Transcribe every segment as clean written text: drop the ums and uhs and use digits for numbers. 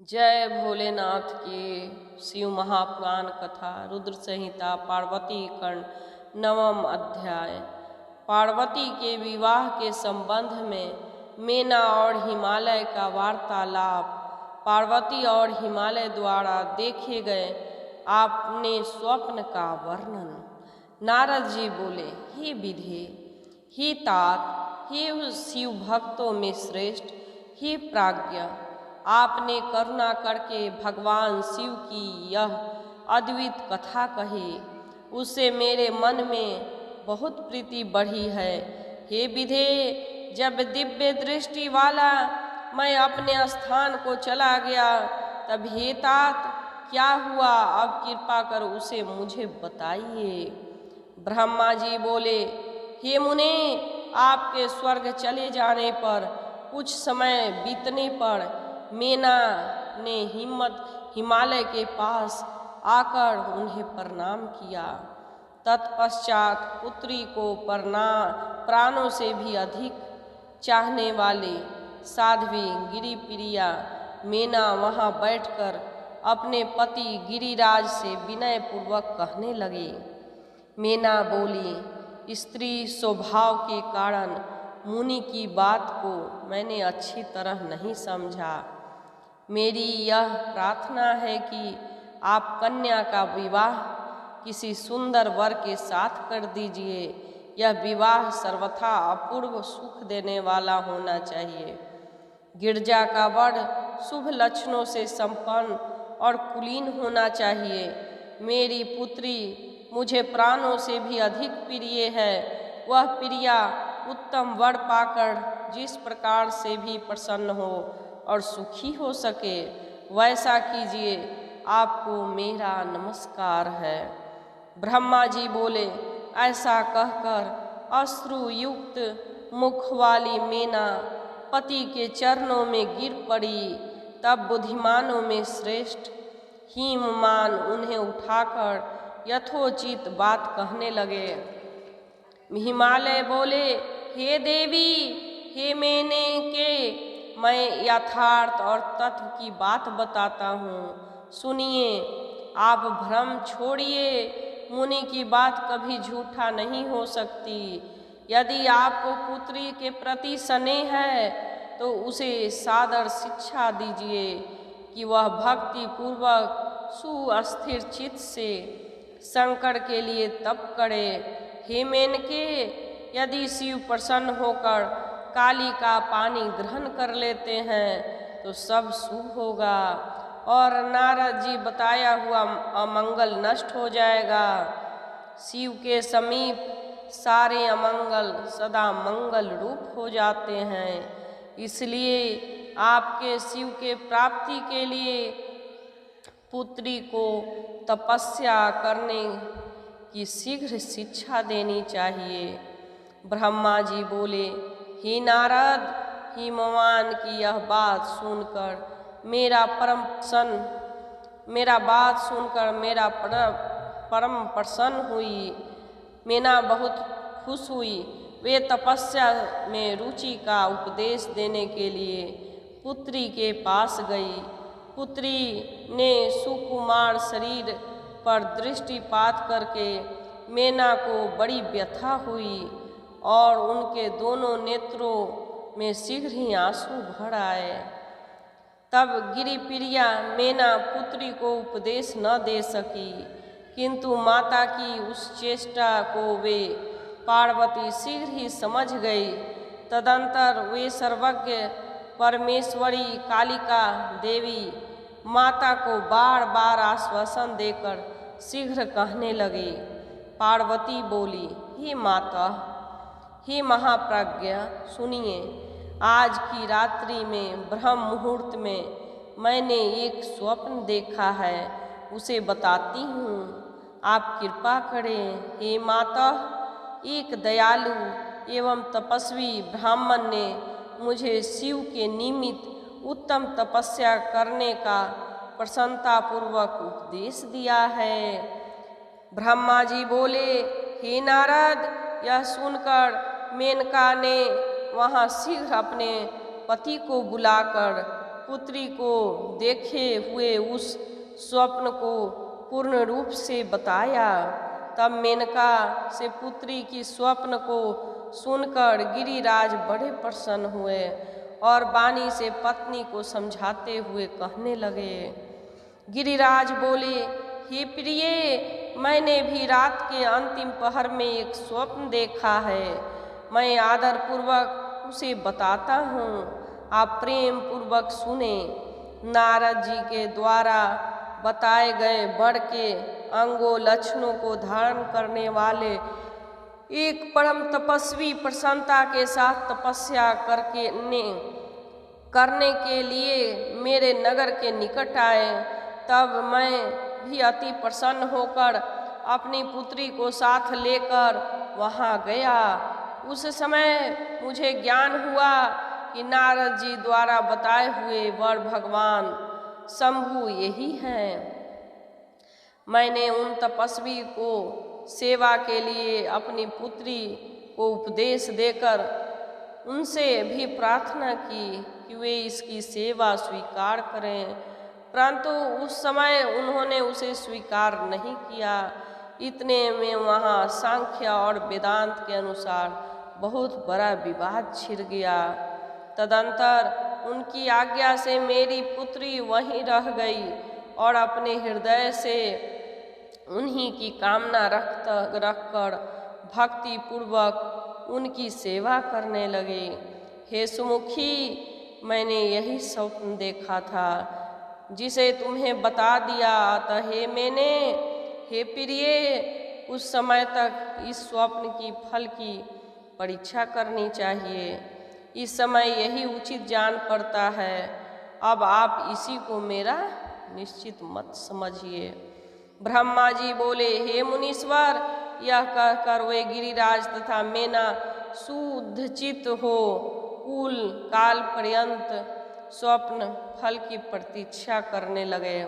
जय भोलेनाथ की। शिव महापुराण कथा रुद्र संहिता पार्वती खंड नवम अध्याय। पार्वती के विवाह के संबंध में मेना और हिमालय का वार्तालाप। पार्वती और हिमालय द्वारा देखे गए आपने स्वप्न का वर्णन। नारद जी बोले, हे विधे, हे तात, हे शिव भक्तों में श्रेष्ठ, हे प्राज्ञ, आपने करुणा करके भगवान शिव की यह अद्भुत कथा कही, उससे मेरे मन में बहुत प्रीति बढ़ी है। हे विधे, जब दिव्य दृष्टि वाला मैं अपने स्थान को चला गया, तब हे तात क्या हुआ, अब कृपा कर उसे मुझे बताइए। ब्रह्मा जी बोले, हे मुने, आपके स्वर्ग चले जाने पर कुछ समय बीतने पर मेना ने हिमालय के पास आकर उन्हें प्रणाम किया। तत्पश्चात पुत्री को प्राणों से भी अधिक चाहने वाले साध्वी गिरिप्रिया मेना वहां बैठकर अपने पति गिरिराज से विनय पूर्वक कहने लगे। मेना बोली, स्त्री स्वभाव के कारण मुनि की बात को मैंने अच्छी तरह नहीं समझा। मेरी यह प्रार्थना है कि आप कन्या का विवाह किसी सुंदर वर के साथ कर दीजिए। यह विवाह सर्वथा अपूर्व सुख देने वाला होना चाहिए। गिरजा का वर शुभ लक्षणों से संपन्न और कुलीन होना चाहिए। मेरी पुत्री मुझे प्राणों से भी अधिक प्रिय है। वह प्रिया उत्तम वर पाकर जिस प्रकार से भी प्रसन्न हो और सुखी हो सके, वैसा कीजिए। आपको मेरा नमस्कार है। ब्रह्मा जी बोले, ऐसा कहकर अश्रुयुक्त मुख वाली मेना पति के चरणों में गिर पड़ी। तब बुद्धिमानों में श्रेष्ठ हिममान उन्हें उठाकर यथोचित बात कहने लगे। हिमालय बोले, हे देवी, हे मेने के, मैं यथार्थ और तत्व की बात बताता हूँ, सुनिए। आप भ्रम छोड़िए, मुनि की बात कभी झूठा नहीं हो सकती। यदि आपको पुत्री के प्रति स्नेह है तो उसे सादर शिक्षा दीजिए कि वह भक्ति पूर्वक सुस्थिर चित्त से शंकर के लिए तप करे। हे मेनके, यदि शिव प्रसन्न होकर काली का पानी ग्रहण कर लेते हैं तो सब शुभ होगा और नारद जी बताया हुआ अमंगल नष्ट हो जाएगा। शिव के समीप सारे अमंगल सदा मंगल रूप हो जाते हैं। इसलिए आपके शिव के प्राप्ति के लिए पुत्री को तपस्या करने की शीघ्र शिक्षा देनी चाहिए। ब्रह्मा जी बोले, हे नारद, हिमवान की यह बात सुनकर मेरा परम प्रसन्न हुई। मेना बहुत खुश हुई। वे तपस्या में रुचि का उपदेश देने के लिए पुत्री के पास गई। पुत्री ने सुकुमार शरीर पर दृष्टिपात करके मेना को बड़ी व्यथा हुई और उनके दोनों नेत्रों में शीघ्र ही आंसू भर आए। तब गिरिप्रिया मेना पुत्री को उपदेश न दे सकी, किंतु माता की उस चेष्टा को वे पार्वती शीघ्र ही समझ गई। तदंतर वे सर्वज्ञ परमेश्वरी कालिका देवी माता को बार बार आश्वासन देकर शीघ्र कहने लगे। पार्वती बोली, हे माता, हे महाप्रज्ञ, सुनिए। आज की रात्रि में ब्रह्म मुहूर्त में मैंने एक स्वप्न देखा है, उसे बताती हूँ, आप कृपा करें। हे माता, एक दयालु एवं तपस्वी ब्राह्मण ने मुझे शिव के निमित्त उत्तम तपस्या करने का प्रसन्नतापूर्वक उपदेश दिया है। ब्रह्मा जी बोले, हे नारद, यह सुनकर मेनका ने वहाँ शीघ्र अपने पति को बुलाकर पुत्री को देखे हुए उस स्वप्न को पूर्ण रूप से बताया। तब मेनका से पुत्री की स्वप्न को सुनकर गिरिराज बड़े प्रसन्न हुए और वाणी से पत्नी को समझाते हुए कहने लगे। गिरिराज बोले, हे प्रिय, मैंने भी रात के अंतिम पहर में एक स्वप्न देखा है। मैं आदर पूर्वक उसे बताता हूँ, आप प्रेम पूर्वक सुने। नारद जी के द्वारा बताए गए वर के अंगों लक्षणों को धारण करने वाले एक परम तपस्वी प्रसन्नता के साथ तपस्या करने के लिए मेरे नगर के निकट आए। तब मैं भी अति प्रसन्न होकर अपनी पुत्री को साथ लेकर वहाँ गया। उस समय मुझे ज्ञान हुआ कि नारद जी द्वारा बताए हुए वर भगवान शंभु यही हैं। मैंने उन तपस्वी को सेवा के लिए अपनी पुत्री को उपदेश देकर उनसे भी प्रार्थना की कि वे इसकी सेवा स्वीकार करें, परंतु उस समय उन्होंने उसे स्वीकार नहीं किया। इतने में वहाँ सांख्य और वेदांत के अनुसार बहुत बड़ा विवाद छिड़ गया। तदंतर उनकी आज्ञा से मेरी पुत्री वहीं रह गई और अपने हृदय से उन्हीं की कामना रखकर भक्ति पूर्वक उनकी सेवा करने लगे। हे सुमुखी, मैंने यही स्वप्न देखा था जिसे तुम्हें बता दिया। अतः हे प्रिय, उस समय तक इस स्वप्न की फल की परीक्षा करनी चाहिए। इस समय यही उचित जान पड़ता है। अब आप इसी को मेरा निश्चित मत समझिए। ब्रह्मा जी बोले, हे मुनीश्वर, यह कहकर वे गिरिराज तथा मेना शुद्ध चित्त हो कुल काल पर्यंत स्वप्न फल की प्रतीक्षा करने लगे।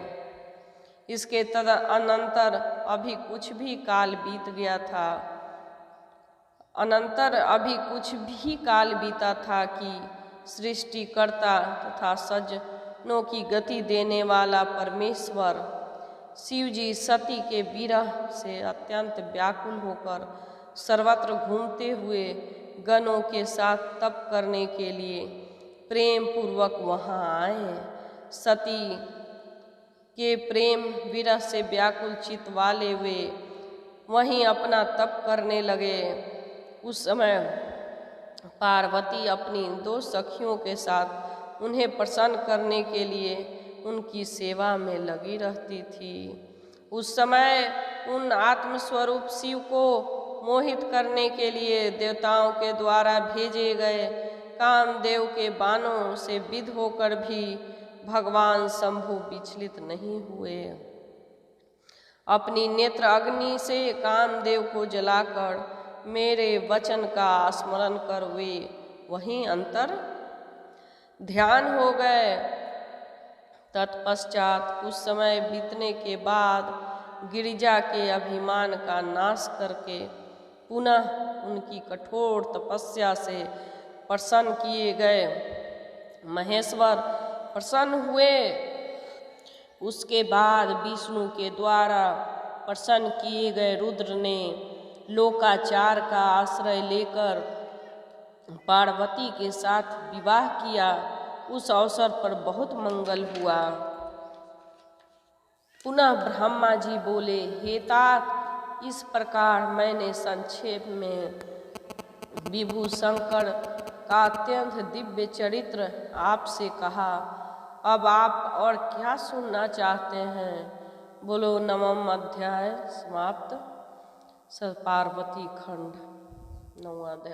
इसके अनंतर अभी कुछ भी काल बीता था कि सृष्टिकर्ता तथा सज्जनों की गति देने वाला परमेश्वर शिव जी सती के विरह से अत्यंत व्याकुल होकर सर्वत्र घूमते हुए गणों के साथ तप करने के लिए प्रेम पूर्वक वहाँ आए। सती के प्रेम विरह से व्याकुल चित्त वाले वे वहीं अपना तप करने लगे। उस समय पार्वती अपनी 2 सखियों के साथ उन्हें प्रसन्न करने के लिए उनकी सेवा में लगी रहती थी। उस समय उन आत्मस्वरूप शिव को मोहित करने के लिए देवताओं के द्वारा भेजे गए कामदेव के बाणों से विद्ध होकर भी भगवान शंभु विचलित नहीं हुए। अपनी नेत्र अग्नि से कामदेव को जलाकर मेरे वचन का स्मरण कर वे वहीं अंतर ध्यान हो गए। तत्पश्चात कुछ समय बीतने के बाद गिरिजा के अभिमान का नाश करके पुनः उनकी कठोर तपस्या से प्रसन्न किए गए महेश्वर प्रसन्न हुए। उसके बाद विष्णु के द्वारा प्रसन्न किए गए रुद्र ने लोकाचार का आश्रय लेकर पार्वती के साथ विवाह किया। उस अवसर पर बहुत मंगल हुआ। पुनः ब्रह्मा जी बोले, हे तात, इस प्रकार मैंने संक्षेप में विभु शंकर का अत्यंत दिव्य चरित्र आपसे कहा। अब आप और क्या सुनना चाहते हैं? बोलो। 9वां अध्याय समाप्त। पार्वती खंड 9वां अध्याय।